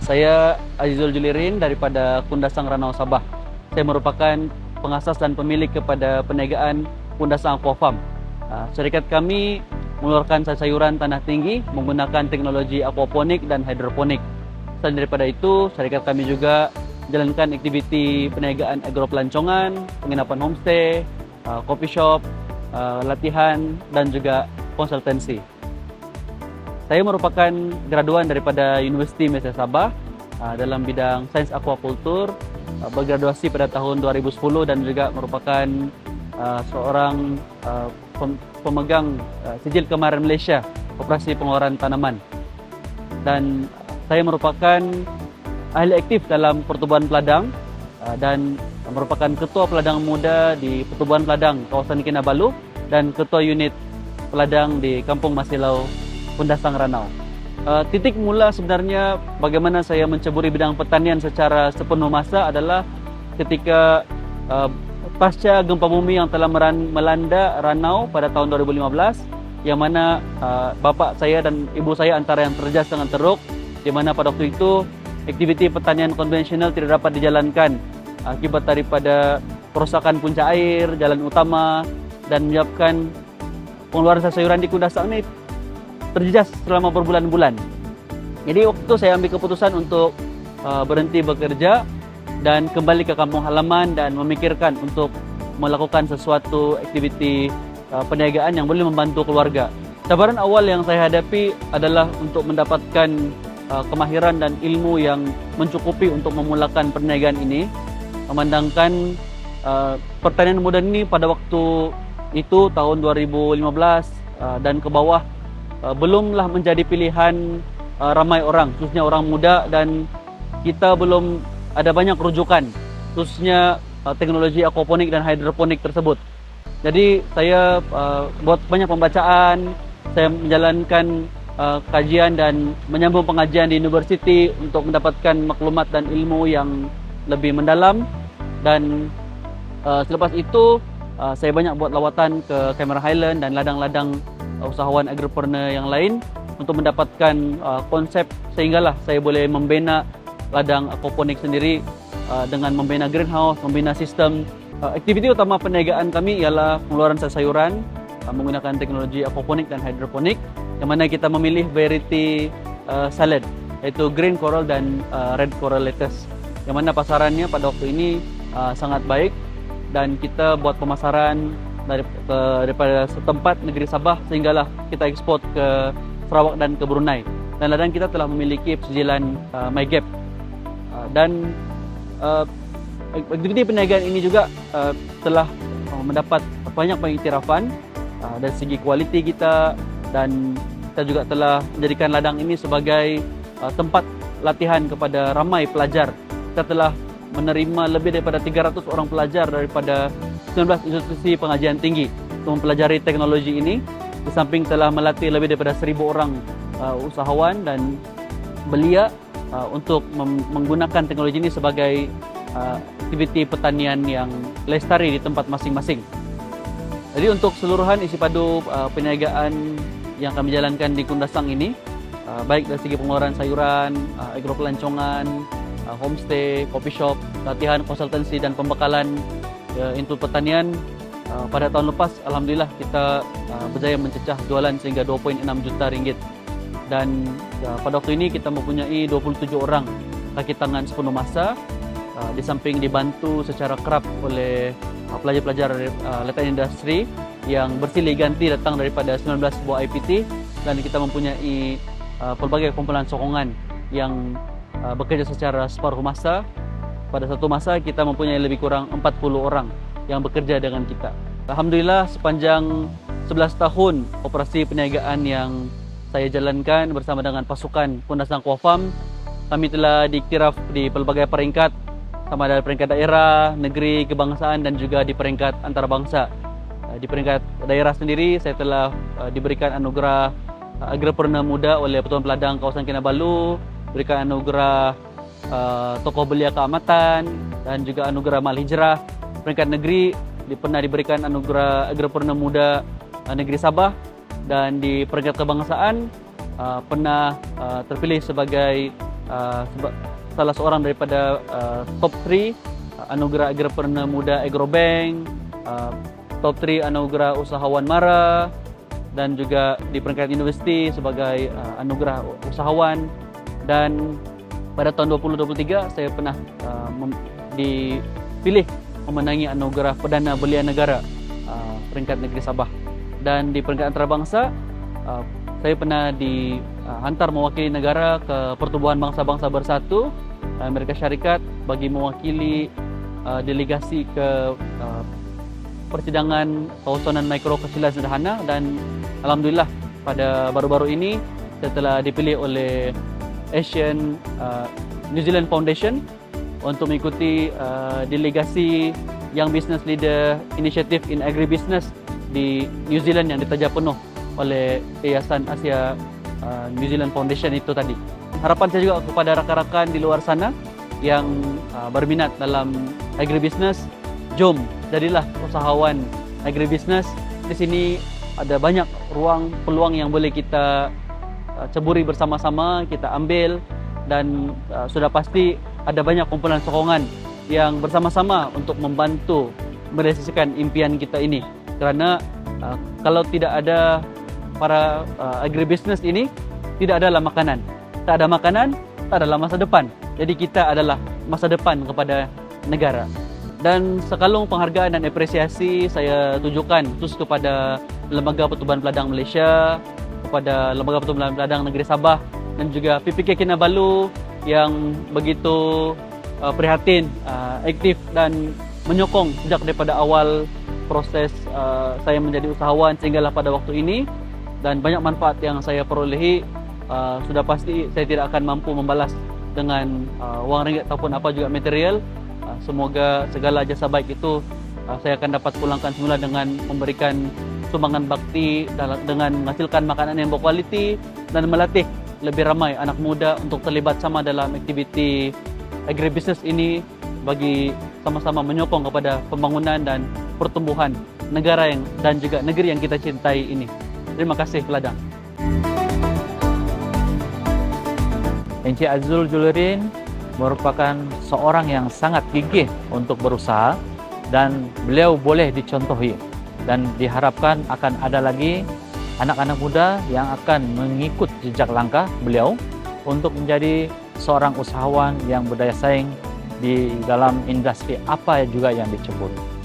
Saya Azizul Julirin daripada Kundasang Ranau Sabah. Saya merupakan pengasas dan pemilik kepada perniagaan Kundasang Aqua Farm. Syarikat kami mengeluarkan sayuran tanah tinggi menggunakan teknologi aquaponik dan hidroponik. Selain daripada itu, syarikat kami juga menjalankan aktiviti perniagaan agropelancongan, penginapan homestay, coffee shop, latihan dan juga konsultansi. Saya merupakan graduan daripada Universiti Malaysia Sabah dalam bidang Sains Aquakultur, bergraduasi pada tahun 2010 dan juga merupakan seorang pemegang sijil kemahiran Malaysia operasi pengeluaran tanaman. Dan saya merupakan ahli aktif dalam Pertubuhan Peladang dan merupakan ketua peladang muda di Pertubuhan Peladang kawasan Kinabalu dan ketua unit peladang di Kampung Masilau, Kundasang Ranau. Titik mula sebenarnya bagaimana saya menceburi bidang pertanian secara sepenuh masa adalah ketika pasca gempa bumi yang telah melanda Ranau pada tahun 2015, yang mana bapa saya dan ibu saya antara yang terjejas dengan teruk, di mana pada waktu itu aktiviti pertanian konvensional tidak dapat dijalankan akibat daripada kerusakan punca air, jalan utama, dan menyebabkan pengeluaran sayuran di Kundasang ini terjejas selama berbulan-bulan. Jadi waktu itu saya ambil keputusan untuk berhenti bekerja dan kembali ke kampung halaman dan memikirkan untuk melakukan sesuatu aktiviti perniagaan yang boleh membantu keluarga. Cabaran awal yang saya hadapi adalah untuk mendapatkan kemahiran dan ilmu yang mencukupi untuk memulakan perniagaan ini, memandangkan pertanian modern ini pada waktu itu tahun 2015 dan ke bawah belumlah menjadi pilihan ramai orang, khususnya orang muda, dan kita belum ada banyak rujukan, khususnya teknologi aquaponik dan hidroponik tersebut. Jadi saya buat banyak pembacaan, saya menjalankan kajian dan menyambung pengajian di universiti untuk mendapatkan maklumat dan ilmu yang lebih mendalam. Dan selepas itu saya banyak buat lawatan ke Cameron Highland dan ladang-ladang usahawan agripreneur yang lain untuk mendapatkan konsep sehinggalah saya boleh membina ladang aquaponik sendiri dengan membina greenhouse, membina sistem. Aktiviti utama perniagaan kami ialah pengeluaran sayuran menggunakan teknologi aquaponik dan hidroponik, yang mana kita memilih variety salad, iaitu green coral dan red coral lettuce, yang mana pasarannya pada waktu ini sangat baik, dan kita buat pemasaran daripada setempat negeri Sabah sehinggalah kita ekspor ke Sarawak dan ke Brunei. Dan ladang kita telah memiliki persijilan MyGap. Dan aktiviti perniagaan ini juga telah mendapat banyak pengiktirafan dari segi kualiti kita, dan kita juga telah menjadikan ladang ini sebagai tempat latihan kepada ramai pelajar. Kita telah menerima lebih daripada 300 orang pelajar daripada 19 institusi pengajian tinggi untuk mempelajari teknologi ini. Di samping telah melatih lebih daripada 1,000 orang usahawan dan belia untuk menggunakan teknologi ini sebagai aktiviti pertanian yang lestari di tempat masing-masing. Jadi untuk seluruhan isi padu perniagaan yang kami jalankan di Kundasang ini, baik dari segi pengeluaran sayuran, agropelancongan, homestay, coffee shop, latihan, konsultansi dan pembekalan untuk pertanian, pada tahun lepas alhamdulillah kita berjaya mencecah jualan sehingga 2.6 juta ringgit. Dan pada waktu ini kita mempunyai 27 orang kaki tangan sepenuh masa, di samping dibantu secara kerap oleh pelajar-pelajar latihan industri yang bersilih ganti datang daripada 19 buah IPT, dan kita mempunyai pelbagai kumpulan sokongan yang bekerja secara separuh masa. Pada satu masa kita mempunyai lebih kurang 40 orang yang bekerja dengan kita. Alhamdulillah sepanjang 11 tahun operasi perniagaan yang saya jalankan bersama dengan pasukan Kundasang Aqua Farm, kami telah diiktiraf di pelbagai peringkat, sama ada peringkat daerah, negeri, kebangsaan dan juga di peringkat antarabangsa. Di peringkat daerah sendiri saya telah diberikan anugerah agripreneur muda oleh Pertubuhan Peladang kawasan Kinabalu, berikan anugerah tokoh belia keamatan dan juga anugerah Mal Hijrah. Peringkat negeri pernah diberikan anugerah agripreneur muda negeri Sabah, dan di peringkat kebangsaan pernah terpilih sebagai salah seorang daripada top 3 anugerah agripreneur muda Agrobank, top 3 anugerah usahawan MARA, dan juga di peringkat universiti sebagai anugerah usahawan. Dan pada tahun 2023 saya pernah dipilih memenangi anugerah Perdana Belian Negara peringkat negeri Sabah. Dan di peringkat antarabangsa saya pernah dihantar mewakili negara ke Pertubuhan Bangsa-Bangsa Bersatu Amerika Syarikat bagi mewakili delegasi ke persidangan kawasanan mikro kecil dan sederhana. Dan alhamdulillah pada baru-baru ini saya telah dipilih oleh Asian New Zealand Foundation untuk mengikuti delegasi Young Business Leader Initiative in Agribusiness di New Zealand yang ditaja penuh oleh Yayasan Asia New Zealand Foundation itu tadi. Harapan saya juga kepada rakan-rakan di luar sana yang berminat dalam agribusiness, jom jadilah usahawan agribusiness. Di sini ada banyak peluang yang boleh kita ceburi bersama-sama, kita ambil, dan sudah pasti ada banyak kumpulan sokongan yang bersama-sama untuk membantu merealisasikan impian kita ini. Kerana kalau tidak ada para agribusiness ini, tidak adalah makanan. Tak ada makanan, tak adalah masa depan. Jadi kita adalah masa depan kepada negara. Dan sekalung penghargaan dan apresiasi saya tujukan khusus kepada Lembaga Pertubuhan Peladang Malaysia, kepada Lembaga Pertubuhan Peladang Negeri Sabah, dan juga PPK Kinabalu yang begitu prihatin, aktif dan menyokong sejak daripada awal proses saya menjadi usahawan sehinggalah pada waktu ini. Dan banyak manfaat yang saya perolehi, sudah pasti saya tidak akan mampu membalas dengan wang ringgit ataupun apa juga material. Semoga segala jasa baik itu saya akan dapat pulangkan semula dengan memberikan sumbangan bakti dengan menghasilkan makanan yang berkualiti dan melatih lebih ramai anak muda untuk terlibat sama dalam aktiviti agribusiness ini bagi sama-sama menyokong kepada pembangunan dan pertumbuhan negara dan juga negeri yang kita cintai ini. Terima kasih Peladang. Encik Azul Julirin merupakan seorang yang sangat gigih untuk berusaha dan beliau boleh dicontohi, dan diharapkan akan ada lagi anak-anak muda yang akan mengikut jejak langkah beliau untuk menjadi seorang usahawan yang berdaya saing di dalam industri apa juga yang diceburi.